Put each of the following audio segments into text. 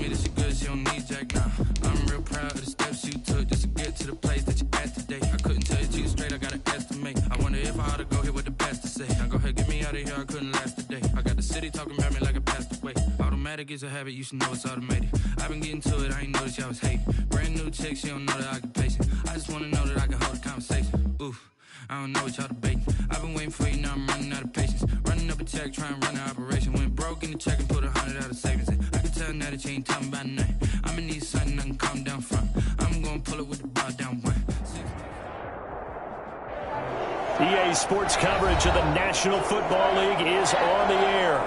me that she good, she don't need Jack now. I'm real proud of the steps you took just to get to the place that you at today. I couldn't tell you straight, I gotta estimate. I wonder if I ought to go here with the best to say. Now go ahead, get me out of here, I couldn't last today. I got the city talking about me like I passed away. Automatic is a habit, you should know it's automated. I've been getting to it, I ain't noticed y'all was hating. Brand new chick, she don't know the occupation. I just wanna know that I can hold a conversation. Oof, I don't know what y'all debating. I've been waiting for you, now I'm running out of patience. Running up a check, trying to run an operation. Went broke in the check and put 100 out of savings in. I can tell now that you ain't talking about nothing. I'ma need something I can calm down from. I'm gonna pull it with the bar down one. EA Sports coverage of the National Football League is on the air.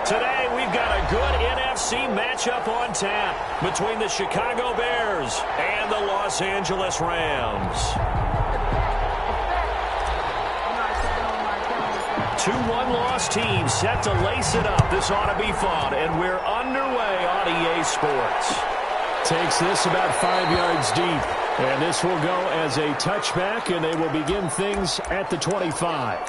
Today, we've got a good NFC matchup on tap between the Chicago Bears and the Los Angeles Rams. 2 one-loss teams set to lace it up. This ought to be fun, and we're underway on EA Sports. Takes this about 5 yards deep. And this will go as a touchback, and they will begin things at the 25.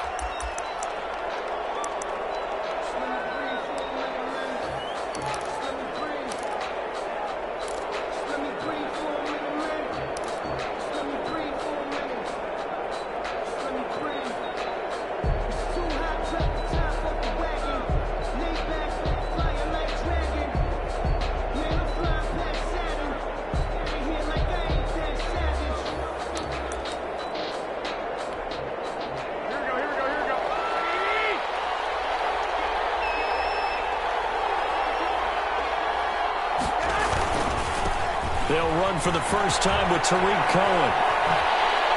They'll run for the first time with Tariq Cohen.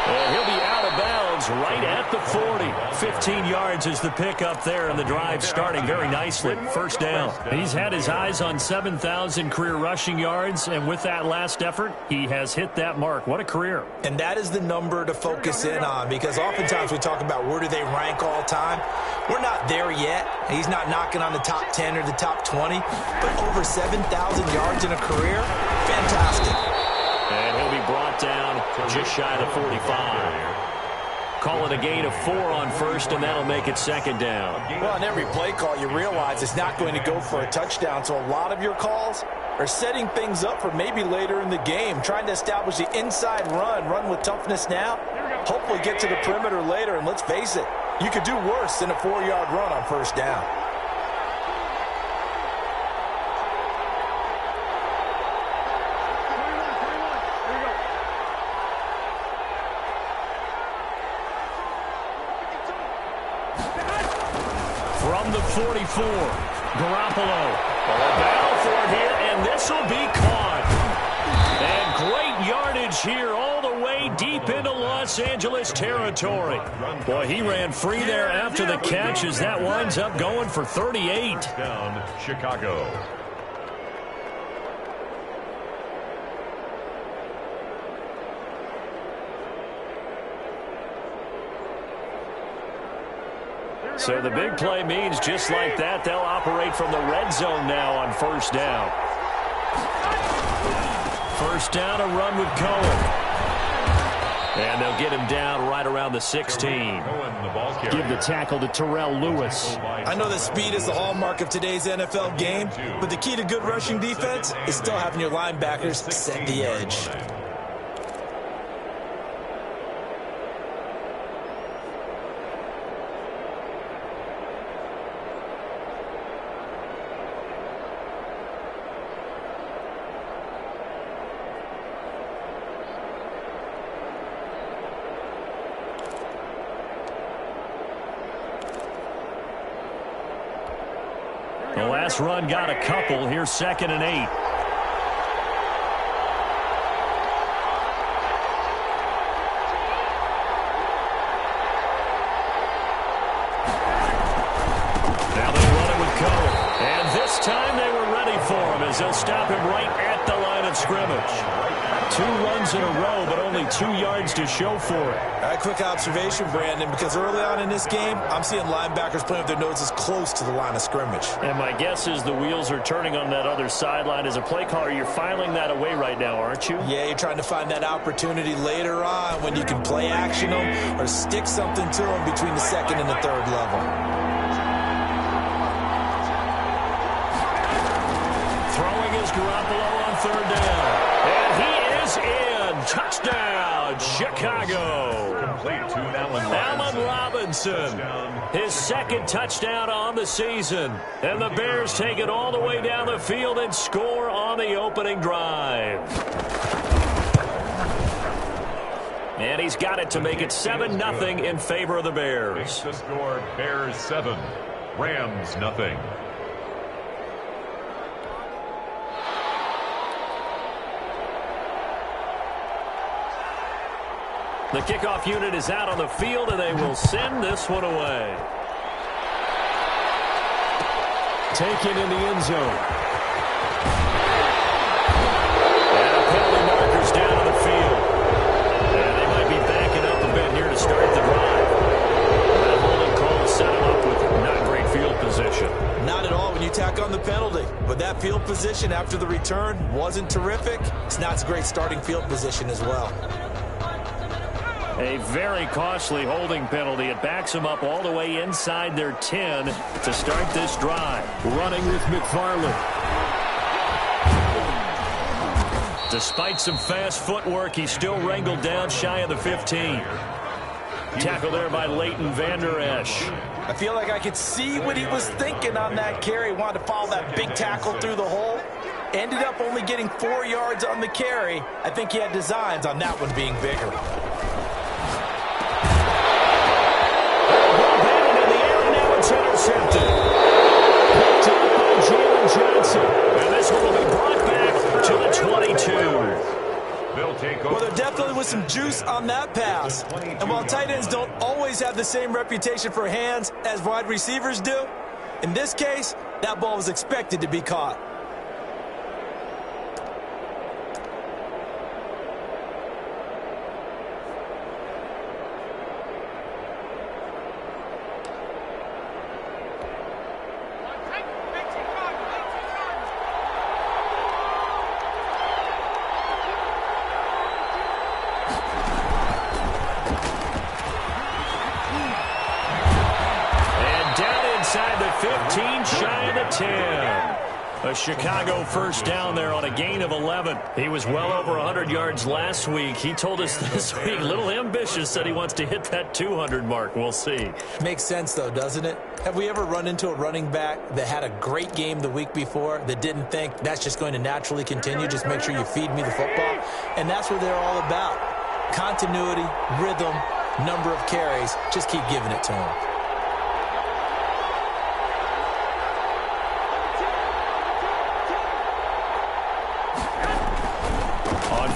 And he'll be out of bounds right at the 40. 15 yards is the pickup there, and the drive starting very nicely. First down. He's had his eyes on 7,000 career rushing yards, and with that last effort, he has hit that mark. What a career. And that is the number to focus in on, because oftentimes we talk about where do they rank all time. We're not there yet. He's not knocking on the top 10 or the top 20, but over 7,000 yards in a career, fantastic. And he'll be brought down just shy of 45. Call it a gain of 4 on first, and that'll make it second down. Well, on every play call, you realize it's not going to go for a touchdown, so a lot of your calls are setting things up for maybe later in the game, trying to establish the inside run with toughness now, hopefully get to the perimeter later, and let's face it, you could do worse than a 4-yard run on first down. From the 44, Garoppolo. Battle for it here, and this will be caught. And great yardage here all the way deep into Los Angeles territory. Boy, he ran free there after the catch as that winds up going for 38. Down, Chicago. So the big play means just like that, they'll operate from the red zone now on first down. First down, a run with Cohen. And they'll get him down right around the 16. Give the tackle to Terrell Lewis. I know that speed is the hallmark of today's NFL game, but the key to good rushing defense is still having your linebackers set the edge. The last run got a couple. Here's 2nd and 8. Now they run it with Cohen. And this time they were ready for him as they'll stop him right at the line of scrimmage. 2 runs in a row, but only 2 yards to show for it. A quick observation, Brandon, because early on in this game, I'm seeing linebackers playing with their noses close to the line of scrimmage. And my guess is the wheels are turning on that other sideline. As a play caller, you're filing that away right now, aren't you? Yeah, you're trying to find that opportunity later on when you can play action them or stick something to them between the 2nd and the 3rd level. Throwing his garage. Garoppolo on third down. And he is in. Touchdown, Chicago. Complete to Allen Robinson. His second touchdown on the season. And the Bears take it all the way down the field and score on the opening drive. And he's got it to make it 7-0 in favor of the Bears. Makes the score Bears 7, Rams nothing. The kickoff unit is out on the field, and they will send this one away. Taken in the end zone. And a penalty marker's down on the field. And they might be backing up a bit here to start the drive. That holding call set him up with not great field position. Not at all when you tack on the penalty. But that field position after the return wasn't terrific. It's not a great starting field position as well. A very costly holding penalty. It backs them up all the way inside their 10 to start this drive. Running with McFarland. Despite some fast footwork, he's still wrangled down shy of the 15. Tackle there by Leighton Vander Esch. I feel like I could see what he was thinking on that carry. Wanted to follow that big tackle through the hole. Ended up only getting 4 yards on the carry. I think he had designs on that one being bigger. Intercepted. Picked up by Jalen Johnson. And this one will be brought back to the 22. They'll take over. Well, there definitely was some juice on that pass. And while tight ends don't always have the same reputation for hands as wide receivers do, in this case, that ball was expected to be caught. A Chicago first down there on a gain of 11. He was well over 100 yards last week. He told us this week, a little ambitious, said he wants to hit that 200 mark. We'll see. Makes sense, though, doesn't it? Have we ever run into a running back that had a great game the week before that didn't think that's just going to naturally continue? Just make sure you feed me the football. And that's what they're all about. Continuity, rhythm, number of carries. Just keep giving it to him.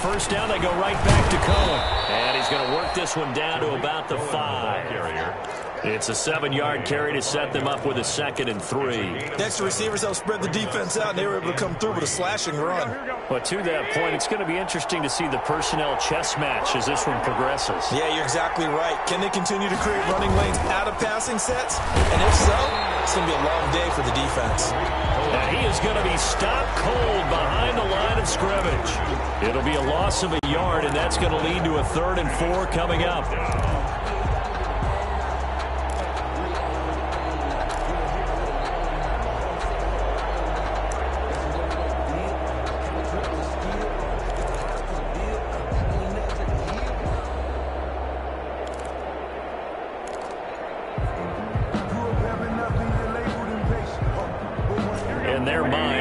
First down, they go right back to Cohen. And he's going to work this one down to about the 5. It's a 7-yard carry to set them up with a 2nd and 3. Next, the receivers helped spread the defense out, and they were able to come through with a slashing run. But to that point, it's going to be interesting to see the personnel chess match as this one progresses. Yeah, you're exactly right. Can they continue to create running lanes out of passing sets? And if so, it's going to be a long day for the defense. And he is going to be stopped cold behind the line of scrimmage. It'll be a loss of a yard, and that's going to lead to a 3rd and 4 coming up.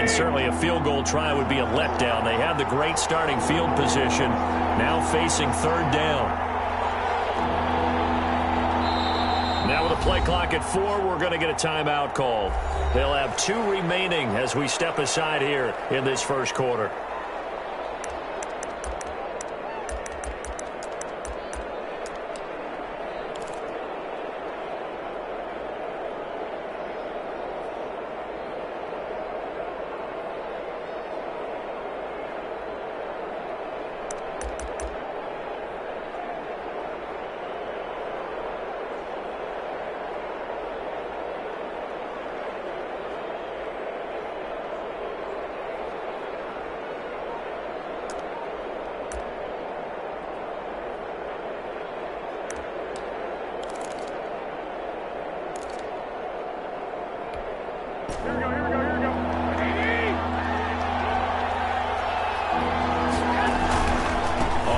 Certainly a field goal try would be a letdown. They had the great starting field position, now facing 3rd down. Now with a play clock at 4, we're going to get a timeout called. They'll have 2 remaining as we step aside here in this first quarter.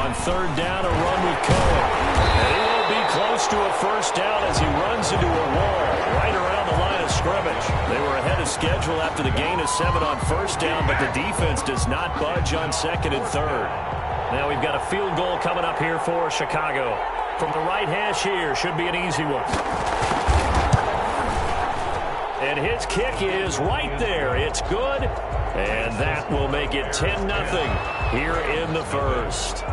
On third down, a run with Cohen. And he won't be close to a first down as he runs into a wall right around the line of scrimmage. They were ahead of schedule after the gain of 7 on first down, but the defense does not budge on second and third. Now we've got a field goal coming up here for Chicago. From the right hash here, should be an easy one. And his kick is right there. It's good. And that will make it 10-0 here in the first.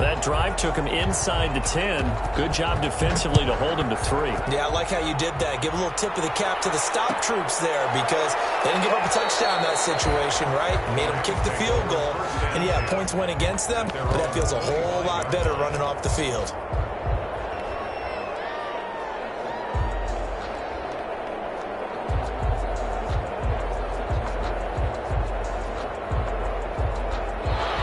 That drive took him inside the 10. Good job defensively to hold him to 3. Yeah, I like how you did that. Give a little tip of the cap to the stop troops there because they didn't give up a touchdown in that situation, right? Made them kick the field goal. And, yeah, points went against them, but that feels a whole lot better running off the field.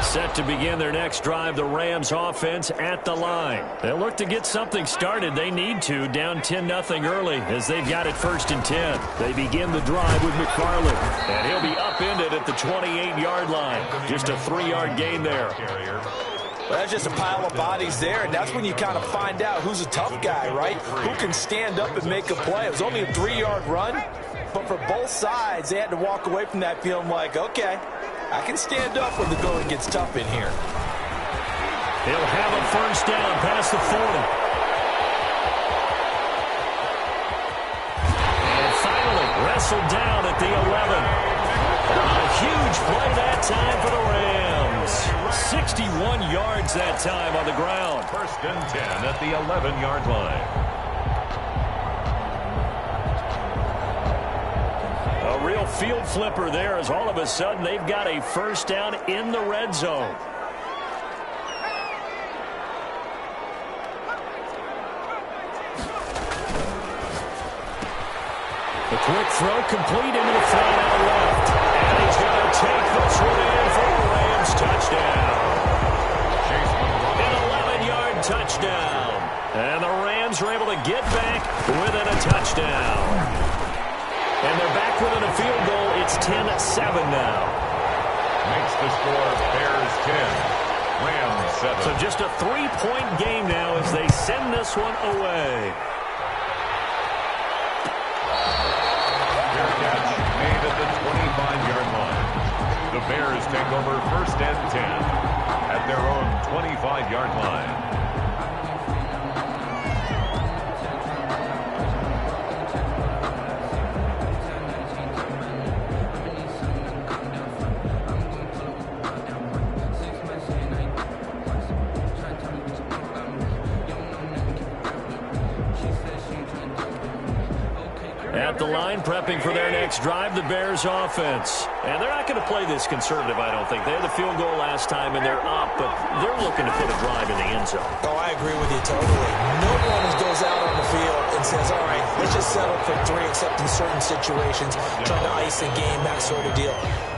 Set to begin their next drive, the Rams offense at the line. They'll look to get something started. They need to, down 10-0 early as they've got it 1st and 10. They begin the drive with McFarland, and he'll be upended at the 28-yard line. Just a 3-yard gain there. Well, that's just a pile of bodies there, and that's when you kind of find out who's a tough guy, right? Who can stand up and make a play. It was only a 3-yard run, but for both sides, they had to walk away from that feeling like, okay, I can stand up when the going gets tough in here. He'll have a first down past the 40. And finally wrestled down at the 11. A huge play that time for the Rams. 61 yards that time on the ground. 1st and 10 at the 11-yard line. A real field flipper there as all of a sudden they've got a first down in the red zone. The quick throw complete into the flat out left. And he's going to take this one in for the Rams touchdown. An 11-yard touchdown. And the Rams are able to get back within a touchdown. And they're back within a field goal. It's 10-7 now. Makes the score Bears 10, Rams 7. So just a 3-point game now as they send this one away. Fair catch made at the 25-yard line. The Bears take over 1st and 10 at their own 25-yard line. At the line, prepping for their next drive, the Bears offense. And they're not going to play this conservative, I don't think. They had the field goal last time, and they're up, but they're looking to put a drive in the end zone. Oh, I agree with you totally. No one goes out on the field and says, all right, let's just settle for 3, except in certain situations, trying to ice a game, that sort of deal.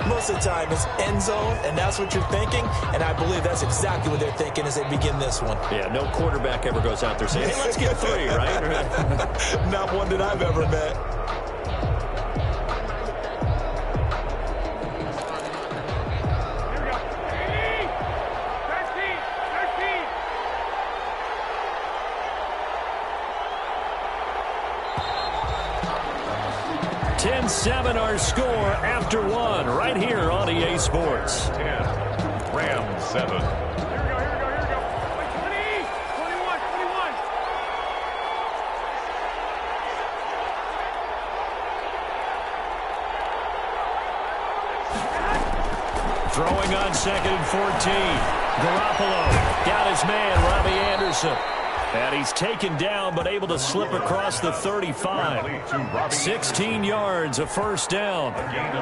Most of the time, it's end zone, and that's what you're thinking, and I believe that's exactly what they're thinking as they begin this one. Yeah, no quarterback ever goes out there saying, hey, let's get 3, right? Not one that I've ever met. Our score after 1 right here on EA Sports. 10, Rams 7. Here we go. 20, 21. Throwing on 2nd and 14. Garoppolo got his man, Robbie Anderson. And he's taken down, but able to slip across the 35. 16 yards, a first down.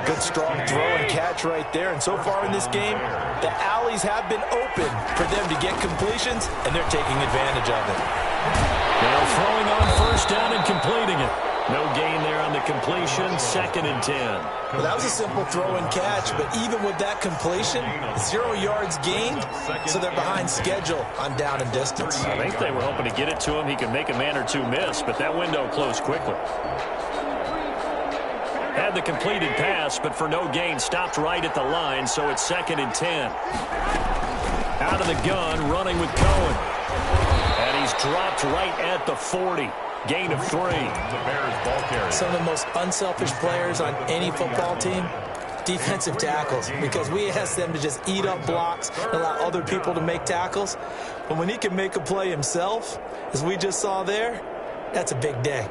Good strong throw and catch right there. And so far in this game, the alleys have been open for them to get completions, and they're taking advantage of it. Now throwing on first down and completing it. No gain there on the completion, 2nd and 10. Well, that was a simple throw and catch, but even with that completion, 0 yards gained, so they're behind schedule on down and distance. I think they were hoping to get it to him. He could make a man or two miss, but that window closed quickly. Had the completed pass, but for no gain, stopped right at the line, so it's 2nd and 10. Out of the gun, running with Cohen. And he's dropped right at the 40. Gain of 3. The Bears ball carrier. Some of the most unselfish players on any football team, defensive tackles, because we ask them to just eat up blocks and allow other people to make tackles. But when he can make a play himself, as we just saw there, that's a big day.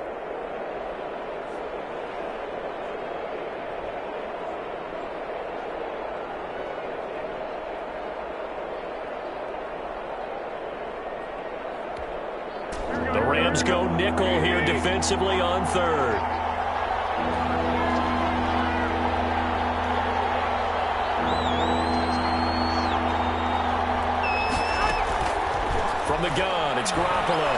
The Rams go nickel here defensively on 3rd. From the gun, it's Garoppolo.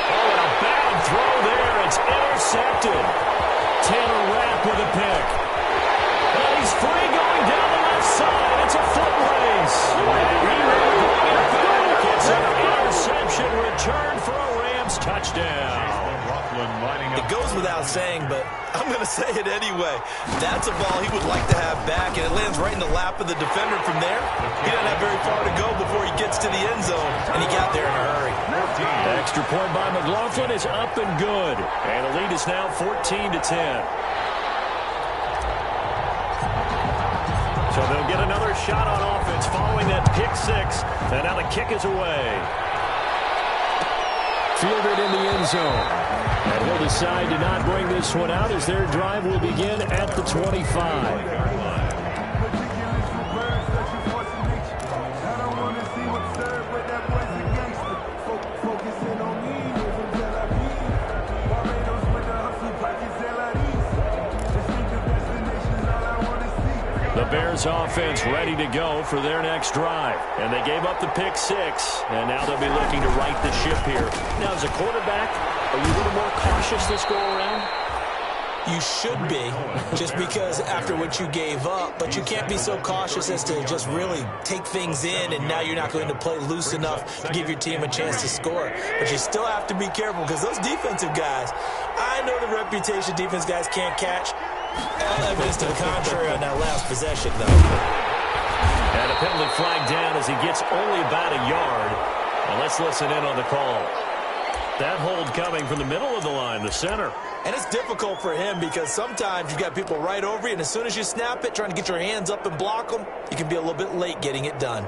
Oh, and a bad throw there. It's intercepted. Taylor Rapp with a pick. And he's free going down the left side. It's a foot race. It's an interception return for a Rams touchdown. It goes without saying, but I'm going to say it anyway. That's a ball he would like to have back, and it lands right in the lap of the defender from there. He doesn't have very far to go before he gets to the end zone, and he got there in a hurry. Extra point by McLaughlin is up and good. And the lead is now 14-10. So they'll get another shot on offense following that pick 6. And now the kick is away. Fielded in the end zone. And he'll decide to not bring this one out as their drive will begin at the 25. The Bears offense ready to go for their next drive. And they gave up the pick 6, and now they'll be looking to right the ship here. Now, as a quarterback, are you a little more cautious this go-around? You should be, just because after what you gave up, but you can't be so cautious as to just really take things in, and now you're not going to play loose enough to give your team a chance to score. But you still have to be careful, because those defensive guys, I know the reputation defense guys can't catch. All evidence to the contrary on that last possession, though. And a penalty flag down as he gets only about a yard. And let's listen in on the call. That hold coming from the middle of the line, the center. And it's difficult for him because sometimes you've got people right over you, and as soon as you snap it, trying to get your hands up and block them, you can be a little bit late getting it done.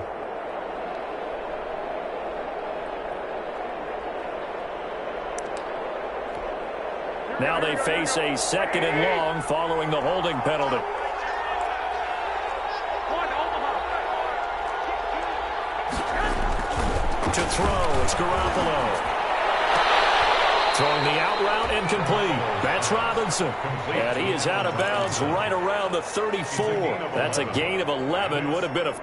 Now they face a 2nd and long following the holding penalty. To throw, it's Garoppolo. Throwing the out route incomplete. That's Robinson. And he is out of bounds right around the 34. That's a gain of 11. Would have been a...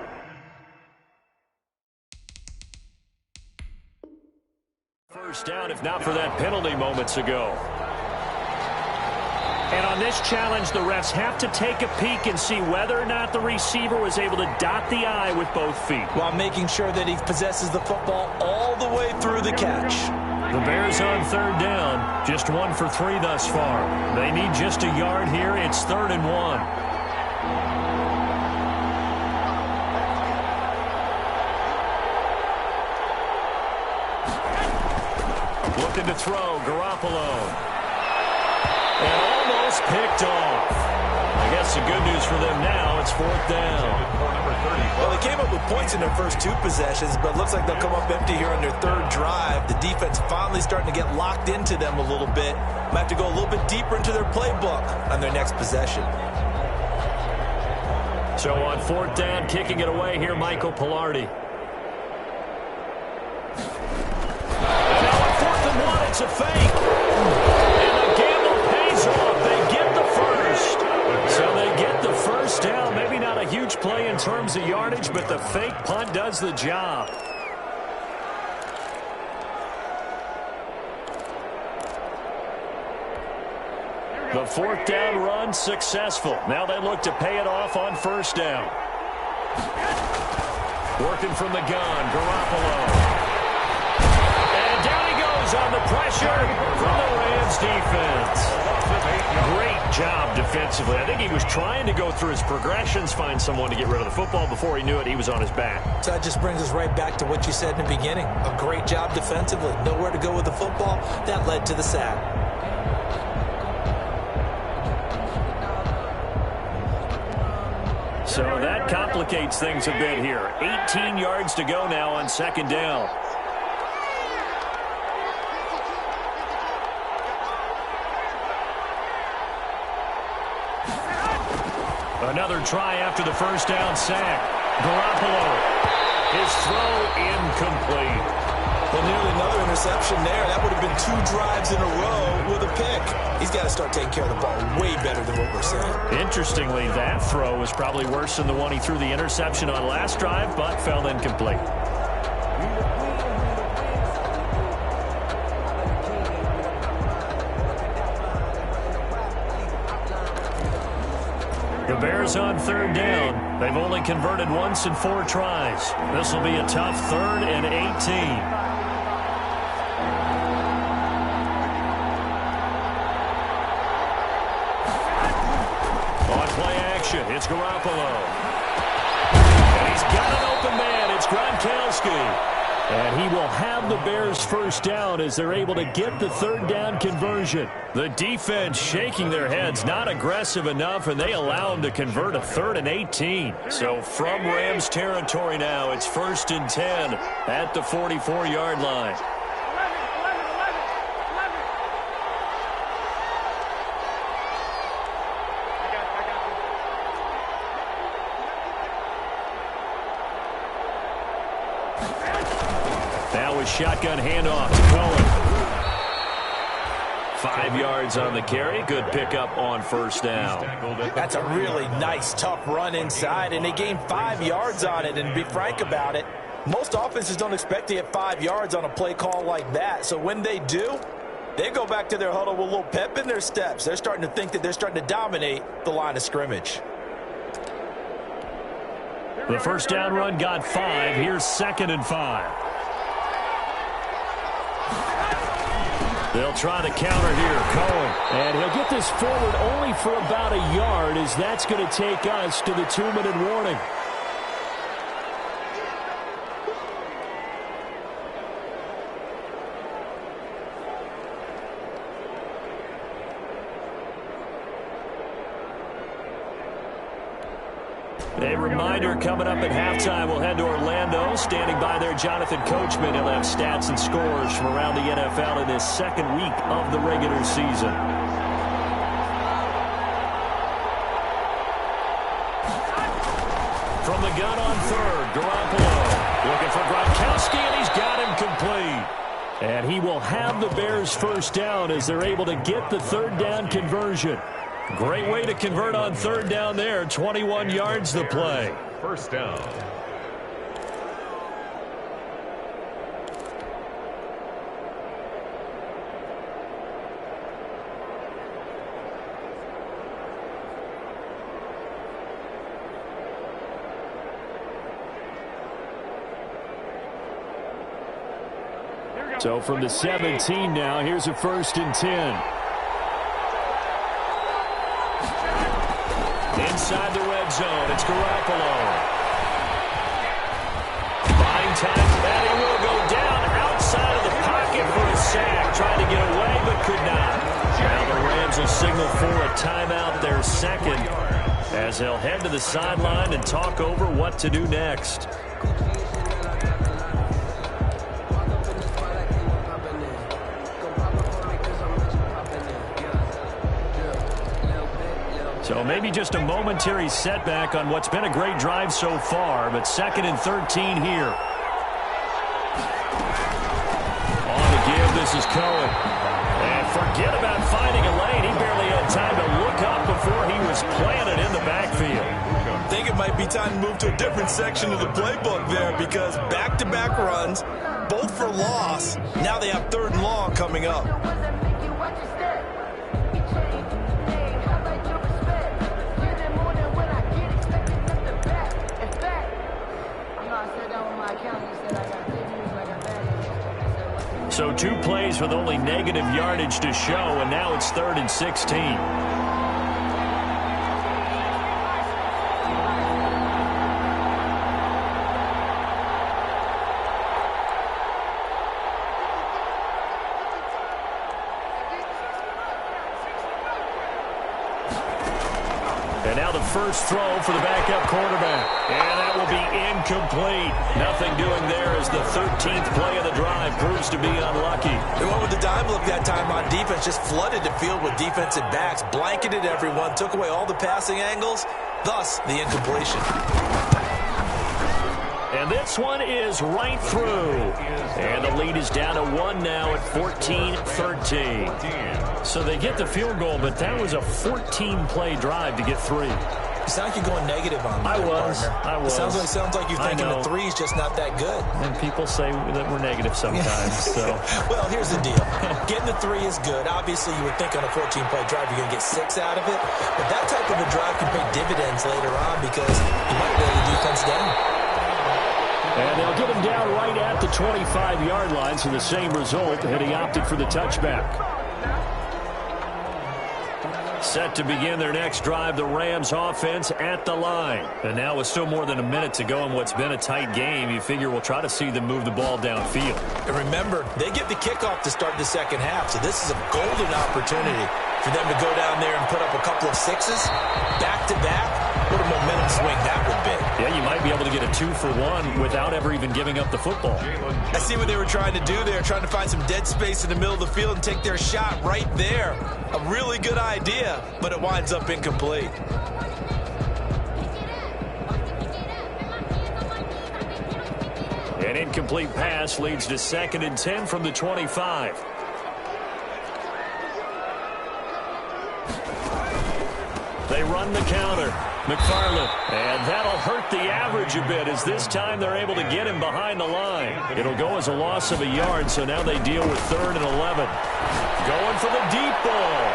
first down if not for that penalty moments ago. And on this challenge, the refs have to take a peek and see whether or not the receiver was able to dot the I with both feet. While making sure that he possesses the football all the way through the catch. The Bears on 3rd down. Just 1 for 3 thus far. They need just a yard here. It's 3rd and 1. Looking to throw, Garoppolo. And almost picked off. I guess the good news for them now, it's 4th down. Well, they came up with points in their first 2 possessions, but it looks like they'll come up empty here on their 3rd drive. The defense finally starting to get locked into them a little bit. Might have to go a little bit deeper into their playbook on their next possession. So on 4th down, kicking it away here, Michael Pilardi. And now on 4th and 1, it's a fake. And the gamble pays off. They get the first. So they get the first down. Maybe not a huge play in terms of yardage, but the fake punt does the job. The 4th down run successful. Now they look to pay it off on 1st down. Working from the gun, Garoppolo. And down he goes Eases on the pressure from the Rams defense. Great job defensively. I think he was trying to go through his progressions, find someone to get rid of the football. Before he knew it, he was on his back. So that just brings us right back to what you said in the beginning. A great job defensively. Nowhere to go with the football. That led to the sack. So that complicates things a bit here. 18 yards to go now on second down. Another try after the first down sack. Garoppolo. His throw incomplete. Well, nearly another interception there. That would have been 2 drives in a row with a pick. He's got to start taking care of the ball way better than what we're seeing. Interestingly, that throw was probably worse than the one he threw the interception on last drive, but fell incomplete. The Bears on third down. They've only converted once in 4 tries. This will be a tough 3rd and 18. It's Garoppolo. And he's got an open man. It's Gronkowski. And he will have the Bears first down as they're able to get the 3rd down conversion. The defense shaking their heads, not aggressive enough, and they allow him to convert a 3rd and 18. So from Rams territory now, it's 1st and 10 at the 44-yard line. Shotgun handoff to Cohen. 5 yards on the carry. Good pickup on first down. That's a really nice, tough run inside, and they gained 5 yards on it. And to be frank about it, most offenses don't expect to get 5 yards on a play call like that. So when they do, they go back to their huddle with a little pep in their steps. They're starting to think that they're starting to dominate the line of scrimmage. The first down run got 5. Here's 2nd and 5. They'll try to counter here. Cohen. And he'll get this forward only for about a yard, as that's going to take us to the 2-minute warning. A reminder coming up at halftime, we'll head to Orlando. Standing by there, Jonathan Coachman. He'll have stats and scores from around the NFL in this 2nd week of the regular season. From the gun on 3rd, Garoppolo. Looking for Gronkowski, and he's got him complete. And he will have the Bears first down as they're able to get the 3rd down conversion. Great way to convert on 3rd down there. 21 yards the play. First down. So from the 17 now, here's a 1st and 10. Inside the red zone, it's Garoppolo. Buying time, and he will go down outside of the pocket for a sack. Trying to get away, but could not. Now the Rams will signal for a timeout, their 2nd, as they'll head to the sideline and talk over what to do next. So maybe just a momentary setback on what's been a great drive so far, but 2nd and 13 here. On the give, this is Cohen. And forget about finding a lane. He barely had time to look up before he was planted in the backfield. I think it might be time to move to a different section of the playbook there, because back-to-back runs, both for loss. Now they have 3rd and long coming up. So 2 plays with only negative yardage to show, and now it's 3rd and 16. And now the first throw for the backup quarterback. And that will be incomplete. Nothing doing there as the 13th play of the drive proves to be unlucky. They went with the dime look that time on defense, just flooded the field with defensive backs, blanketed everyone, took away all the passing angles, thus the incompletion. And this one is right through. And the lead is down to 1 now at 14-13. So they get the field goal, but that was a 14-play drive to get 3. You sound like you're going negative on me. I was. It sounds like you're thinking the 3 is just not that good. And people say that we're negative sometimes. So. Well, here's the deal. Getting the 3 is good. Obviously, you would think on a 14-play drive you're going to get 6 out of it. But that type of a drive can pay dividends later on because you might wear the defense down. And they'll get him down right at the 25-yard line, so the same result, and he opted for the touchback. Set to begin their next drive, the Rams offense at the line. And now with still more than a minute to go in what's been a tight game, you figure we'll try to see them move the ball downfield. And remember, they get the kickoff to start the second half, so this is a golden opportunity for them to go down there and put up a couple of 6s back-to-back. What a momentum swing that would be. Yeah, you might be able to get a 2-for-1 without ever even giving up the football. I see what they were trying to do there, trying to find some dead space in the middle of the field and take their shot right there. A really good idea, but it winds up incomplete. An incomplete pass leads to 2nd and 10 from the 25. They run the counter. McFarland, and that'll hurt the average a bit as this time they're able to get him behind the line. It'll go as a loss of a yard, so now they deal with 3rd and 11. Going for the deep ball.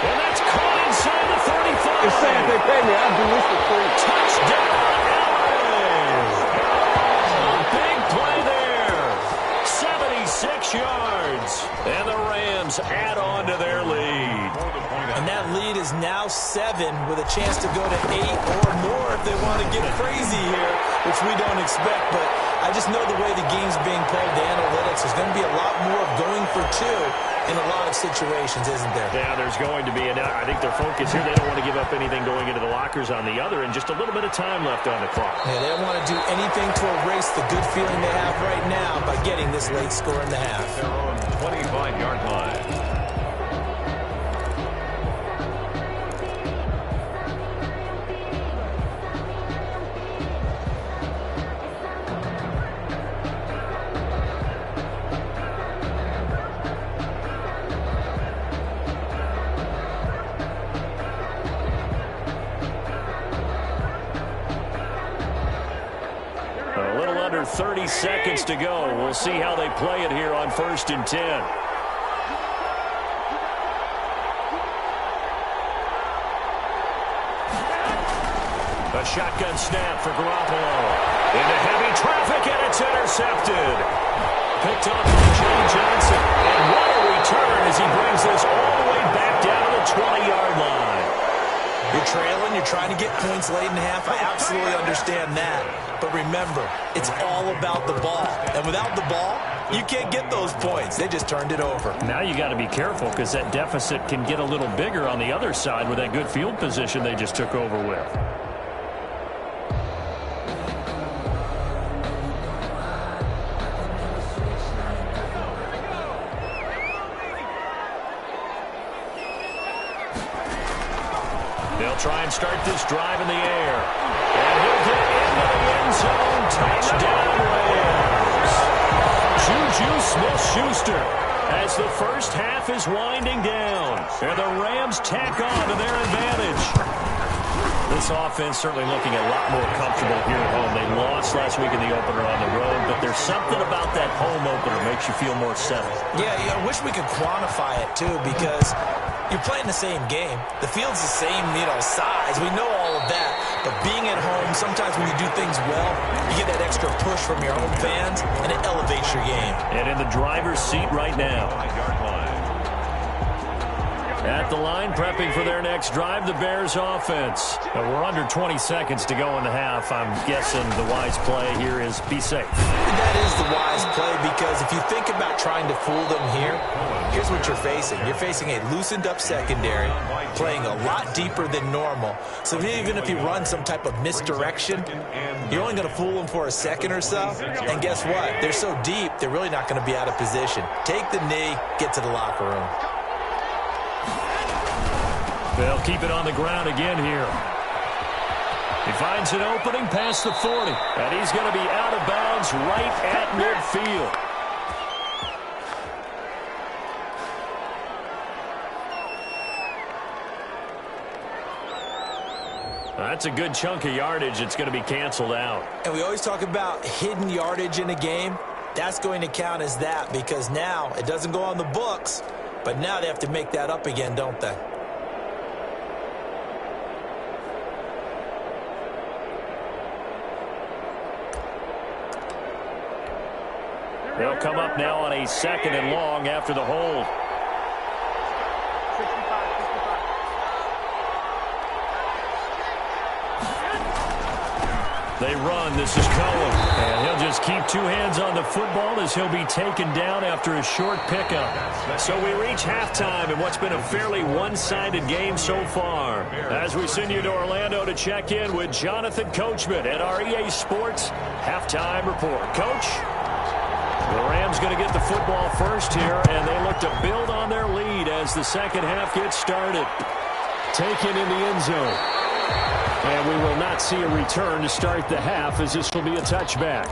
And that's caught inside the 35. It's sad they pay me. I'll do this for free. Touchdown, LA! Big play there. 76 yards. And the Rams add on to their lead. And that lead is now 7 with a chance to go to 8 or more if they want to get crazy here, which we don't expect. But I just know the way the game's being played, the analytics, there's going to be a lot more of going for 2 in a lot of situations, isn't there? Yeah, there's going to be. And I think their focus here, they don't want to give up anything going into the lockers on the other, and just a little bit of time left on the clock. Yeah, they don't want to do anything to erase the good feeling they have right now by getting this late score in the half. Their own 25-yard line. A little under 30 seconds to go. We'll see how they play it here on 1st and 10. A shotgun snap for Garoppolo. Into heavy traffic, and it's intercepted. Picked up by Jay Johnson. And what a return as he brings this all the way back down to the 20-yard line. You're trailing, you're trying to get points late in half. I absolutely understand that. But remember, it's all about the ball. And without the ball, you can't get those points. They just turned it over. Now you got to be careful because that deficit can get a little bigger on the other side with that good field position they just took over with. They'll try and start this drive in the air. And he'll get into the end zone. Touchdown, Rams. Juju Smith-Schuster as the first half is winding down. And the Rams tack on to their advantage. This offense certainly looking a lot more comfortable here at home. They lost last week in the opener on the road, but there's something about that home opener makes you feel more settled. Yeah, I wish we could quantify it, too, because you're playing the same game. The field's the same, size. We know all of that. But being at home, sometimes when you do things well, you get that extra push from your home fans, and it elevates your game. And in the driver's seat right now. At the line, prepping for their next drive, the Bears offense. Now, we're under 20 seconds to go in the half. I'm guessing the wise play here is be safe. That is the wise play, because if you think about trying to fool them here, here's what you're facing. You're facing a loosened up secondary, playing a lot deeper than normal. So even if you run some type of misdirection, you're only going to fool them for a second or so. And guess what? They're so deep, they're really not going to be out of position. Take the knee, get to the locker room. They'll keep it on the ground again here. He finds an opening past the 40, and he's going to be out of bounds right at midfield. That's a good chunk of yardage. It's going to be canceled out. And we always talk about hidden yardage in a game. That's going to count as that, because now it doesn't go on the books, but now they have to make that up again, don't they? They'll come up now on a 2nd and long after the hold. They run. This is Cohen. And he'll just keep 2 hands on the football as he'll be taken down after a short pickup. So we reach halftime in what's been a fairly one-sided game so far. As we send you to Orlando to check in with Jonathan Coachman at our EA Sports Halftime Report. Coach? The Rams going to get the football first here, and they look to build on their lead as the second half gets started. Taken in the end zone. And we will not see a return to start the half, as this will be a touchback.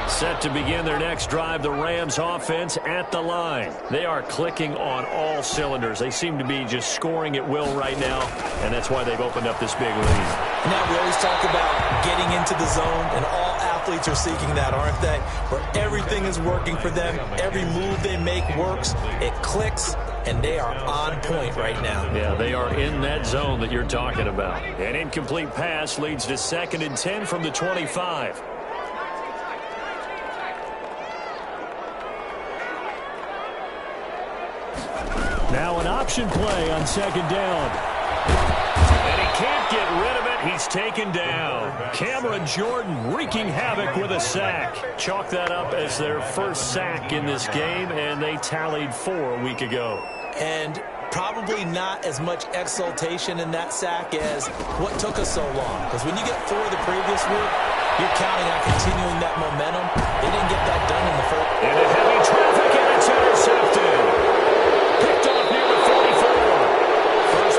Set to begin their next drive, the Rams offense at the line. They are clicking on all cylinders. They seem to be just scoring at will right now, and that's why they've opened up this big lead. Now, we always talk about getting into the zone, and all athletes are seeking that, aren't they? Where everything is working for them, every move they make works, it clicks, and they are on point right now. Yeah, they are in that zone that you're talking about. An incomplete pass leads to 2nd and 10 from the 25. Now an option play on 2nd down. And he can't get rid of it. He's taken down. Cameron Jordan wreaking havoc with a sack. Chalk that up as their first sack in this game, and they tallied 4 a week ago. And probably not as much exultation in that sack as what took us so long. Because when you get 4 the previous week, you're counting on continuing that momentum. They didn't get that done in the first. Into heavy traffic, and it's intercepted.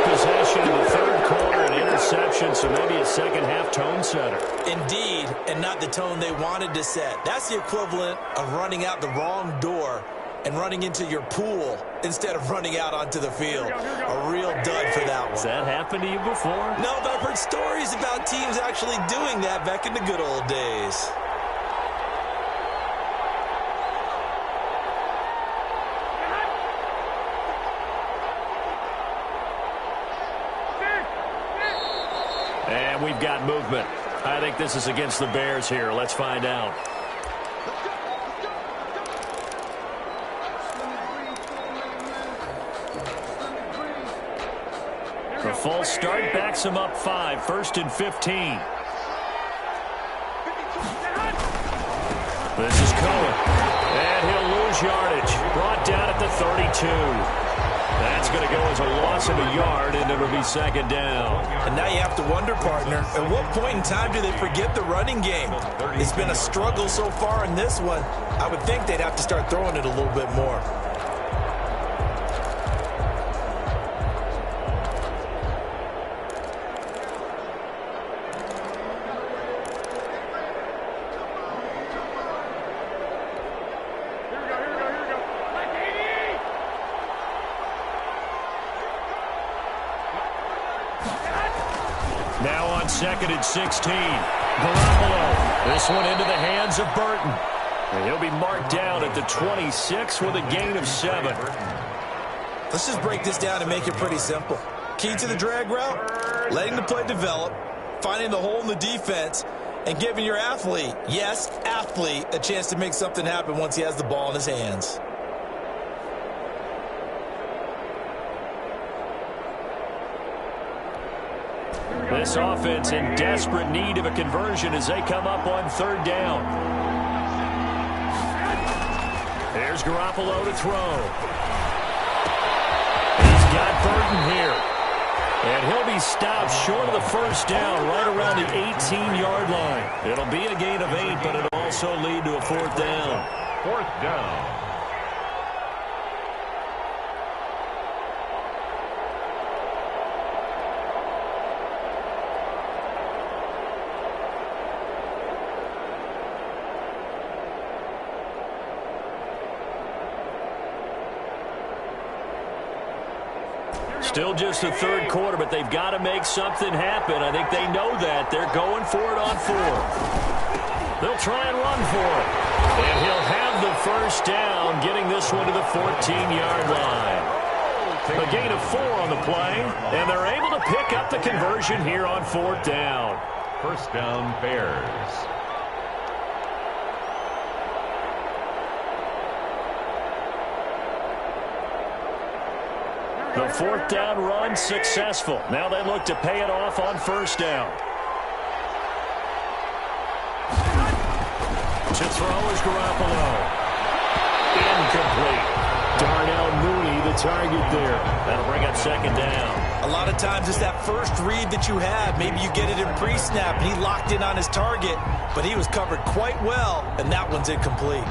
Possession in the 3rd quarter, an interception, so maybe a second half tone setter. Indeed, and not the tone they wanted to set. That's the equivalent of running out the wrong door and running into your pool instead of running out onto the field. A real dud for that one. Has that happened to you before? No, but I've heard stories about teams actually doing that back in the good old days. And we've got movement. I think this is against the Bears here. Let's find out. The false start backs him up 5, 1st and 15. This is Cohen. And he'll lose yardage. Brought down at the 32. That's going to go as a loss of a yard, and it'll be 2nd down. And now you have to wonder, partner, at what point in time do they forget the running game? It's been a struggle so far in this one. I would think they'd have to start throwing it a little bit more. Now on 2nd and 16. Garoppolo. This one into the hands of Burton. And he'll be marked down at the 26 with a gain of 7. Let's just break this down and make it pretty simple. Key to the drag route, letting the play develop, finding the hole in the defense, and giving your athlete, yes, athlete, a chance to make something happen once he has the ball in his hands. This offense in desperate need of a conversion as they come up on 3rd down. There's Garoppolo to throw. He's got Burton here. And he'll be stopped short of the 1st down right around the 18-yard line. It'll be a gain of 8, but it'll also lead to a 4th down. 4th down. Still just the 3rd quarter, but they've got to make something happen. I think they know that. They're going for it on 4th. They'll try and run for it. And he'll have the 1st down, getting this one to the 14-yard line. A gain of 4 on the play, and they're able to pick up the conversion here on 4th down. 1st down, Bears. The 4th down run successful. Now they look to pay it off on 1st down. To throw is Garoppolo. Incomplete. Darnell Mooney the target there. That'll bring up 2nd down. A lot of times it's that first read that you have. Maybe you get it in pre-snap and he locked in on his target, but he was covered quite well, and that one's incomplete.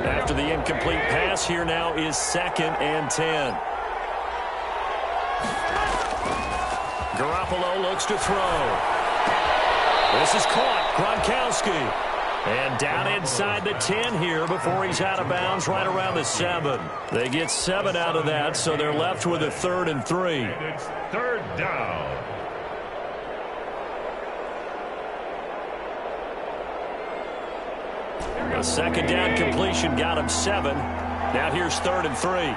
After the incomplete pass, here now is 2nd and 10. Garoppolo looks to throw. This is caught. Gronkowski. And down inside the 10 here before he's out of bounds right around the 7. They get 7 out of that, so they're left with a 3rd and 3. And it's 3rd down. A 2nd down completion got him 7. Now here's 3rd and 3.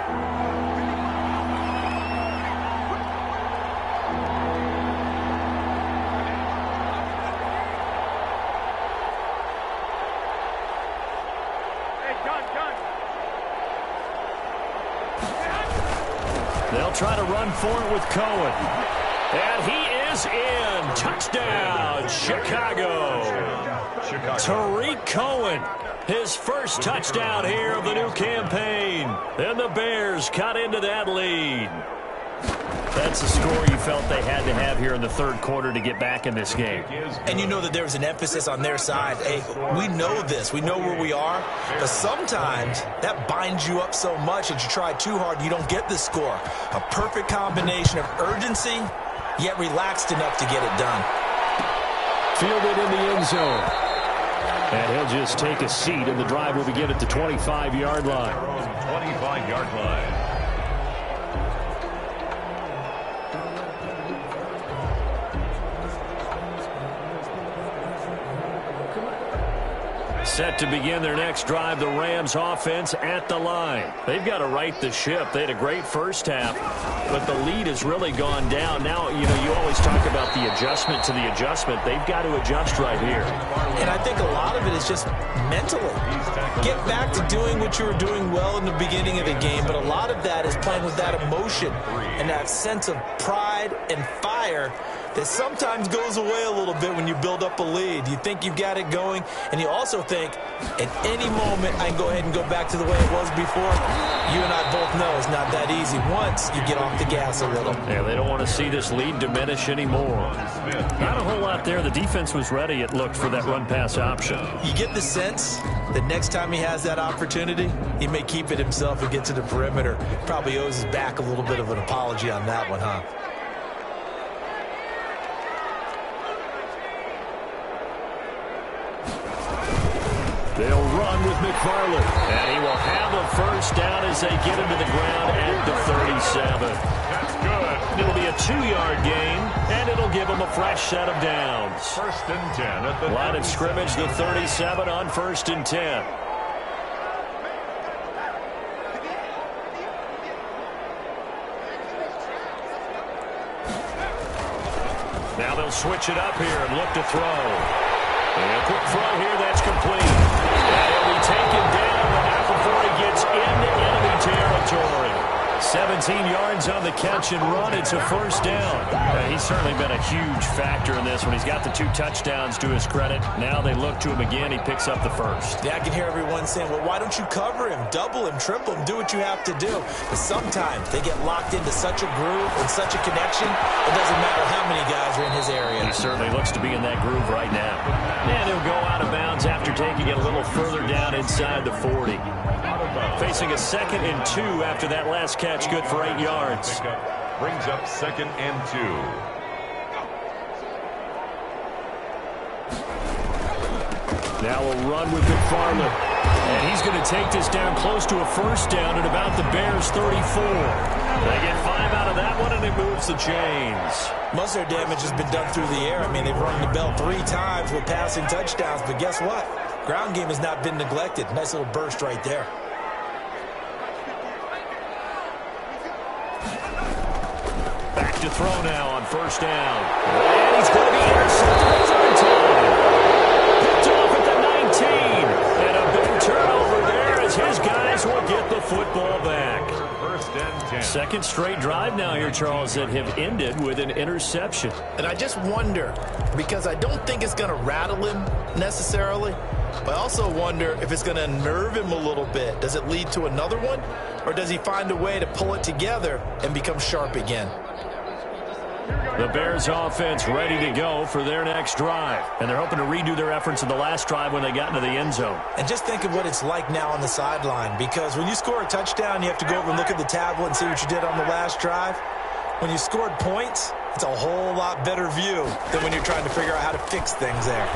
They'll try to run for it with Cohen. And he is in. Touchdown, Chicago. Tariq Cohen. His first touchdown here of the new campaign. And the Bears cut into that lead. That's a score you felt they had to have here in the 3rd quarter to get back in this game. And you know that there was an emphasis on their side. Hey, we know this. We know where we are. But sometimes that binds you up so much that you try too hard and you don't get the score. A perfect combination of urgency, yet relaxed enough to get it done. Fielded in the end zone. And he'll just take a seat, and the drive will begin at the 25-yard line. 25-yard line. Set to begin their next drive, the Rams offense at the line. They've got to right the ship. They had a great first half, but the lead has really gone down. Now, you know, you always talk about the adjustment to the adjustment. They've got to adjust right here. And I think a lot of it is just mentally. Get back to doing what you were doing well in the beginning of the game, but a lot of that is playing with that emotion and that sense of pride and fire that sometimes goes away a little bit when you build up a lead. You think you've got it going, and you also think, at any moment, I can go ahead and go back to the way it was before. You and I both know it's not that easy once you get off the gas a little. Yeah, they don't want to see this lead diminish anymore. Not a whole lot there. The defense was ready, it looked, for that run-pass option. You get the sense that next time he has that opportunity, he may keep it himself and get to the perimeter. Probably owes his back a little bit of an apology on that one, huh? They'll run with McFarland, and he will have a first down as they get him to the ground at the 37. That's good. It'll be a 2-yard gain, and it'll give them a fresh set of downs. First and 10 at the Line of scrimmage, the 37 on 1st and 10. Now they'll switch it up here and look to throw. And a quick throw here, that's complete. And he'll be taken down, but not before he gets into enemy territory. 17 yards on the catch and run. It's a first down. He's certainly been a huge factor in this when he's got the 2 touchdowns to his credit. Now they look to him again. He picks up the first. Yeah, I can hear everyone saying, well, why don't you cover him, double him, triple him, do what you have to do. But sometimes they get locked into such a groove and such a connection, it doesn't matter how many guys are in his area. He certainly looks to be in that groove right now. And he'll go out of bounds after taking it a little further down inside the 40. Facing a 2nd and 2 after that last catch, good for 8 yards. Brings up 2nd and 2. Now we'll run with McFarland. And he's going to take this down close to a first down at about the Bears' 34. They get 5 out of that one, and it moves the chains. Most of their damage has been done through the air. I mean, they've rung the bell 3 times with passing touchdowns, but guess what? Ground game has not been neglected. Nice little burst right there. Back to throw now on first down. And he's going to be intercepted every time. Picked off at the 19. And a big turnover there as his guys will get the football back. First and 10. 2nd straight drive now here, Charles, that have ended with an interception. And I just wonder, because I don't think it's going to rattle him necessarily, but I also wonder if it's going to unnerve him a little bit. Does it lead to another one? Or does he find a way to pull it together and become sharp again? The Bears offense ready to go for their next drive. And they're hoping to redo their efforts in the last drive when they got into the end zone. And just think of what it's like now on the sideline, because when you score a touchdown, you have to go over and look at the tablet and see what you did on the last drive. When you scored points, it's a whole lot better view than when you're trying to figure out how to fix things there.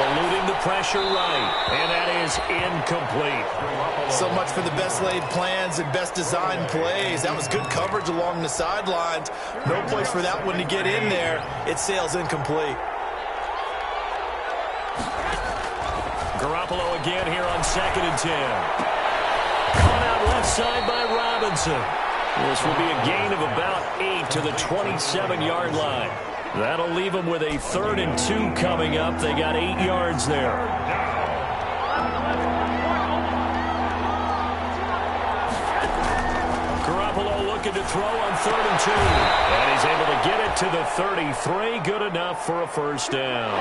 Eluding the pressure right, and that is incomplete. So much for the best laid plans and best designed plays. That was good coverage along the sidelines. No place for that one to get in there. It sails incomplete. Garoppolo again here on 2nd and 10. Caught out left side by Robinson. This will be a gain of about 8 to the 27-yard line. That'll leave them with a 3rd and 2 coming up. They got 8 yards there. Garoppolo looking to throw on 3rd and 2. And he's able to get it to the 33. Good enough for a first down.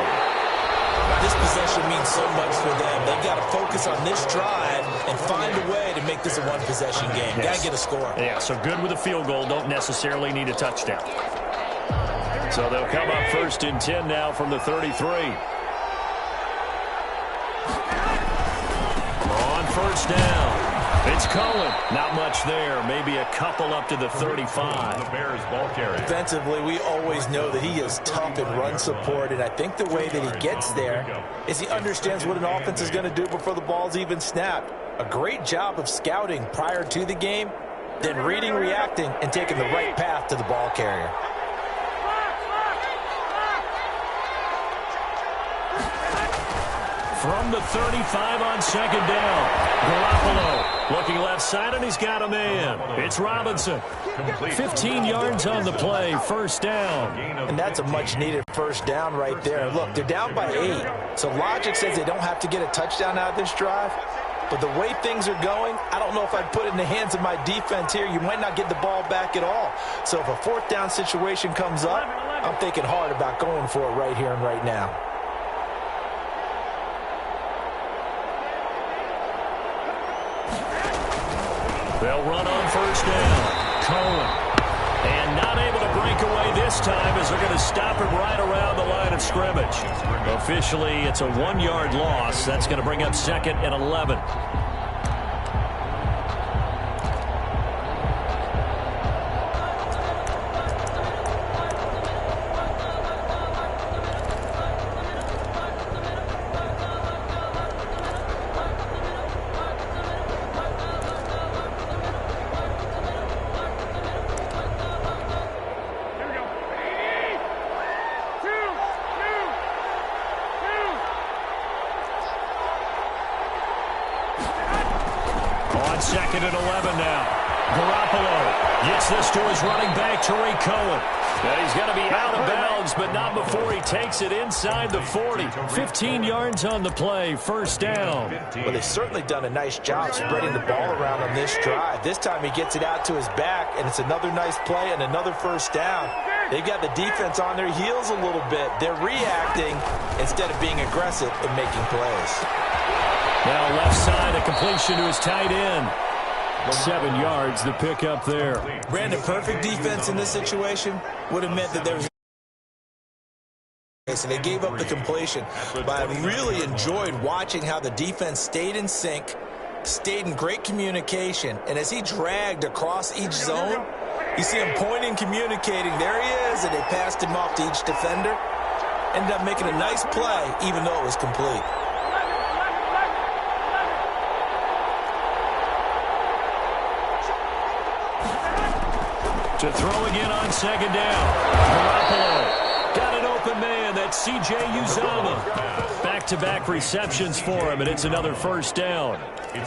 This possession means so much for them. They've got to focus on this drive and find a way to make this a one-possession game. Yes. Got to get a score. Yeah, so good with a field goal. Don't necessarily need a touchdown. So they'll come up 1st and 10 now from the 33. On first down, it's Cohen. Not much there. Maybe a couple up to the 35. The Bears ball carrier. Defensively, we always know that he is tough in run support, and I think the way that he gets there is he understands what an offense is going to do before the ball's even snapped. A great job of scouting prior to the game, then reading, reacting, and taking the right path to the ball carrier. From the 35 on 2nd down. Garoppolo looking left side, and he's got a man. It's Robinson. 15 yards on the play, first down. And that's a much-needed first down right there. Look, they're down by 8, so logic says they don't have to get a touchdown out of this drive. But the way things are going, I don't know if I'd put it in the hands of my defense here. You might not get the ball back at all. So if a fourth down situation comes up, I'm thinking hard about going for it right here and right now. They'll run on first down. Cohen. And not able to break away this time as they're going to stop him right around the line of scrimmage. Officially, it's a 1-yard loss. That's going to bring up 2nd and 11. On 2nd and 11 now. Garoppolo gets this to his running back, Tariq Cohen. And he's going to be out of bounds, but not before he takes it inside the 40. 15 yards on the play, first down. Well, they've certainly done a nice job spreading the ball around on this drive. This time he gets it out to his back, and it's another nice play and another first down. They've got the defense on their heels a little bit. They're reacting instead of being aggressive and making plays. Now left side, a completion to his tight end. 7 yards, the pickup there. Brandon, perfect defense in this situation would have meant that there was... So they gave up the completion. But I really enjoyed watching how the defense stayed in sync, stayed in great communication. And as he dragged across each zone, you see him pointing, communicating. There he is, and they passed him off to each defender. Ended up making a nice play, even though it was complete. To throw again on 2nd down. Garoppolo got an open man. That's C.J. Uzomah. Back-to-back receptions for him, and it's another first down.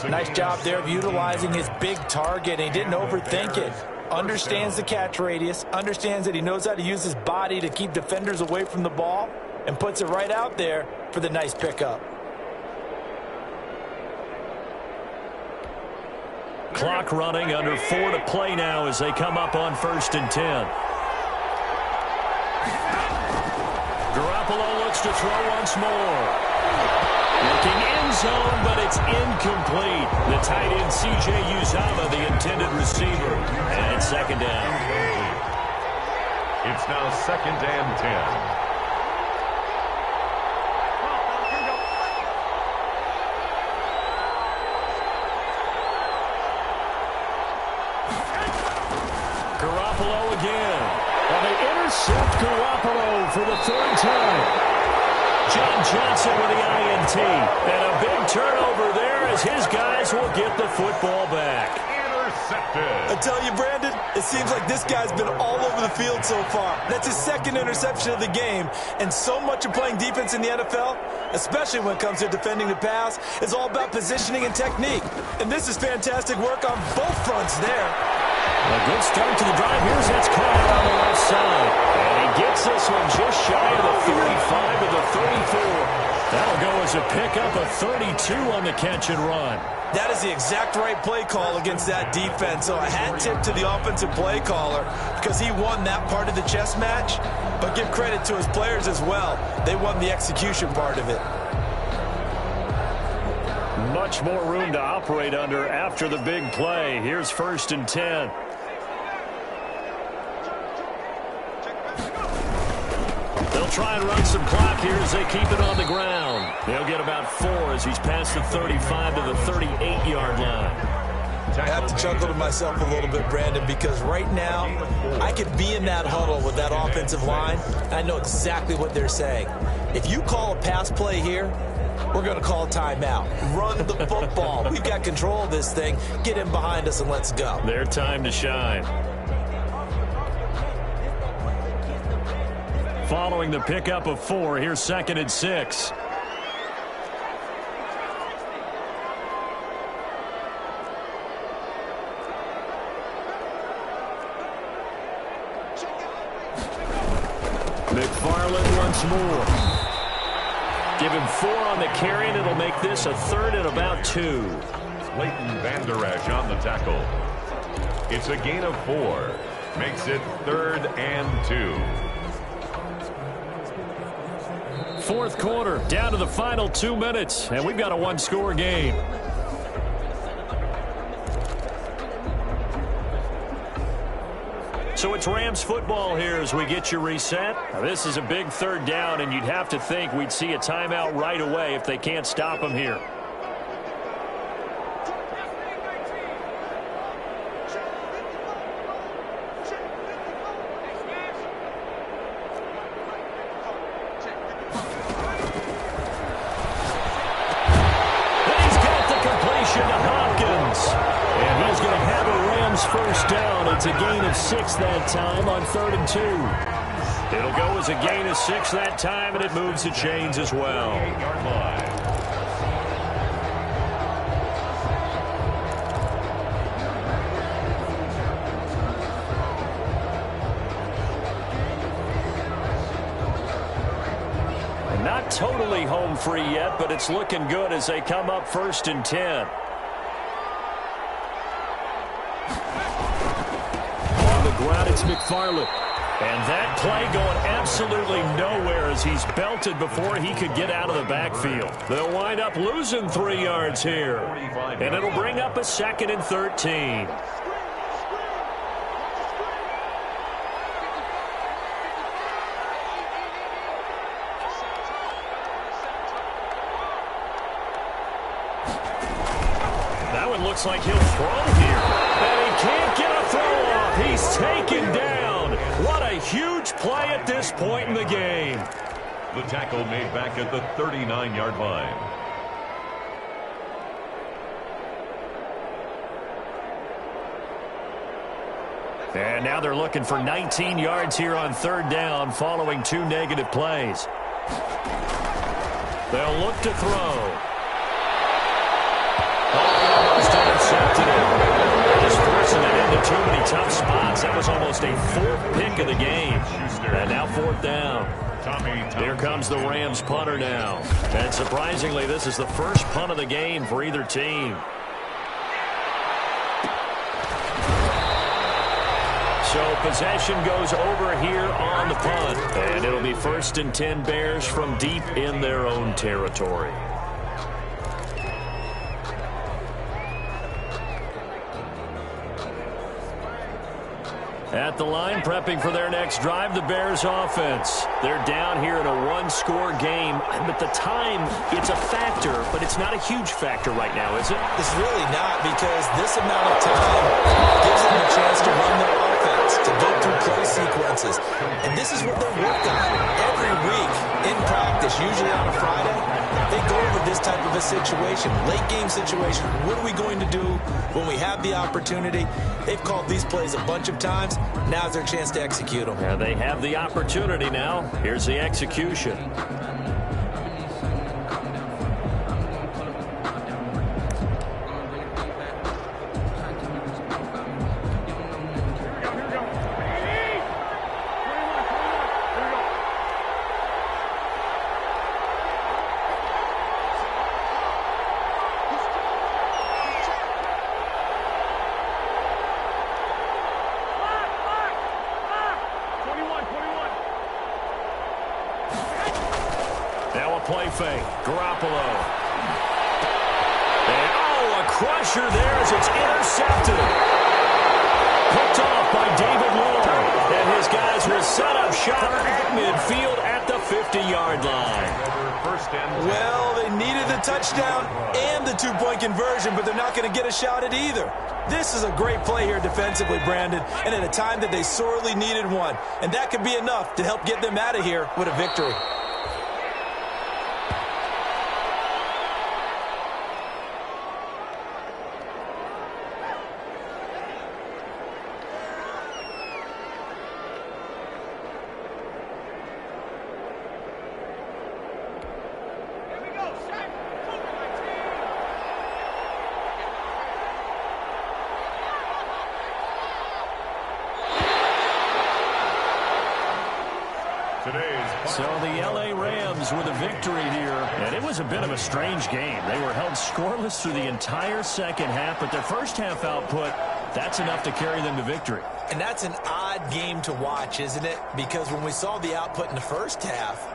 Nice job there of utilizing his big target. He didn't overthink it. Understands the catch radius. Understands that he knows how to use his body to keep defenders away from the ball, and puts it right out there for the nice pickup. Clock running, under 4 to play now as they come up on 1st and 10. Garoppolo looks to throw once more. Looking end zone, but it's incomplete. The tight end, C.J. Uzomah, the intended receiver. And 2nd down. It's now 2nd and 10. Garoppolo again. And they intercept Garoppolo for the 3rd time. John Johnson with the INT. And a big turnover there as his guys will get the football back. Intercepted. I tell you, Brandon, it seems like this guy's been all over the field so far. That's his 2nd interception of the game. And so much of playing defense in the NFL, especially when it comes to defending the pass, is all about positioning and technique. And this is fantastic work on both fronts there. A good start to the drive. Here's that's caught out on the left side. And he gets this one just shy of the 35 to the 34. That'll go as a pickup of 32 on the catch and run. That is the exact right play call against that defense. So a hat tip to the offensive play caller because he won that part of the chess match. But give credit to his players as well. They won the execution part of it. Much more room to operate under after the big play. Here's 1st and 10. They'll try and run some clock here as they keep it on the ground. They'll get about 4 as he's past the 35 to the 38-yard line. I have to chuckle to myself a little bit, Brandon, because right now I could be in that huddle with that offensive line. And I know exactly what they're saying. If you call a pass play here, we're going to call a timeout. Run the football. We've got control of this thing. Get in behind us and let's go. Their time to shine. Following the pickup of 4, here's 2nd and 6. McFarland once more. Give him 4 on the carry, and it'll make this a 3rd and about 2. Leighton Vander Esch on the tackle. It's a gain of 4. Makes it 3rd and 2. Fourth quarter, down to the final 2 minutes, and we've got a one-score game. So it's Rams football here as we get you reset. Now, this is a big 3rd down, and you'd have to think we'd see a timeout right away if they can't stop them here. First down. It's a gain of 6 that time on 3rd and 2. It'll go as a gain of 6 that time, and it moves the chains as well. And not totally home free yet, but it's looking good as they come up 1st and 10. Ground, it's McFarland. And that play going absolutely nowhere as he's belted before he could get out of the backfield. They'll wind up losing 3 yards here. And it'll bring up a 2nd and 13. That one looks like he'll throw here. And he can't get a throw off. He's taken down. What a huge play at this point in the game. The tackle made back at the 39-yard line. And now they're looking for 19 yards here on 3rd down following 2 negative plays. They'll look to throw. Almost intercepted it. Just forcing it into too many tough spots. That was almost a 4th pick of the game. And now 4th down. Here comes the Rams punter now. And surprisingly, this is the first punt of the game for either team. So possession goes over here on the punt. And it'll be 1st and 10 Bears from deep in their own territory. At the line, prepping for their next drive, the Bears offense. They're down here in a 1-score game. But the time, it's a factor, but it's not a huge factor right now, is it? It's really not, because this amount of time gives them a chance to run their offense, to go through play sequences. And this is what they work on every week in practice, usually on a Friday. They go over this type of a situation, late game situation. What are we going to do when we have the opportunity? They've called these plays a bunch of times. Now's their chance to execute them. Yeah, they have the opportunity now. Here's the execution. Play fake. Garoppolo. And, a crusher there as it's intercepted. Picked off by David Moore. And his guys will set up shop at midfield at the 50-yard line. Well, they needed the touchdown and the 2-point conversion, but they're not going to get a shot at either. This is a great play here defensively, Brandon, and at a time that they sorely needed one. And that could be enough to help get them out of here with a victory. Today's So the L.A. Rams with a victory here. And it was a bit of a strange game. They were held scoreless through the entire second half, but their first half output, that's enough to carry them to victory. And that's an odd game to watch, isn't it? Because when we saw the output in the first half,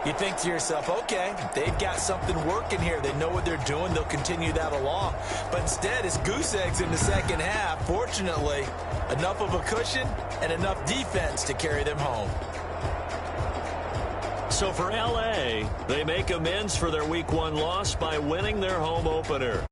you think to yourself, okay, they've got something working here. They know what they're doing. They'll continue that along. But instead, it's goose eggs in the second half. Fortunately, enough of a cushion and enough defense to carry them home. So for L.A., they make amends for their Week 1 loss by winning their home opener.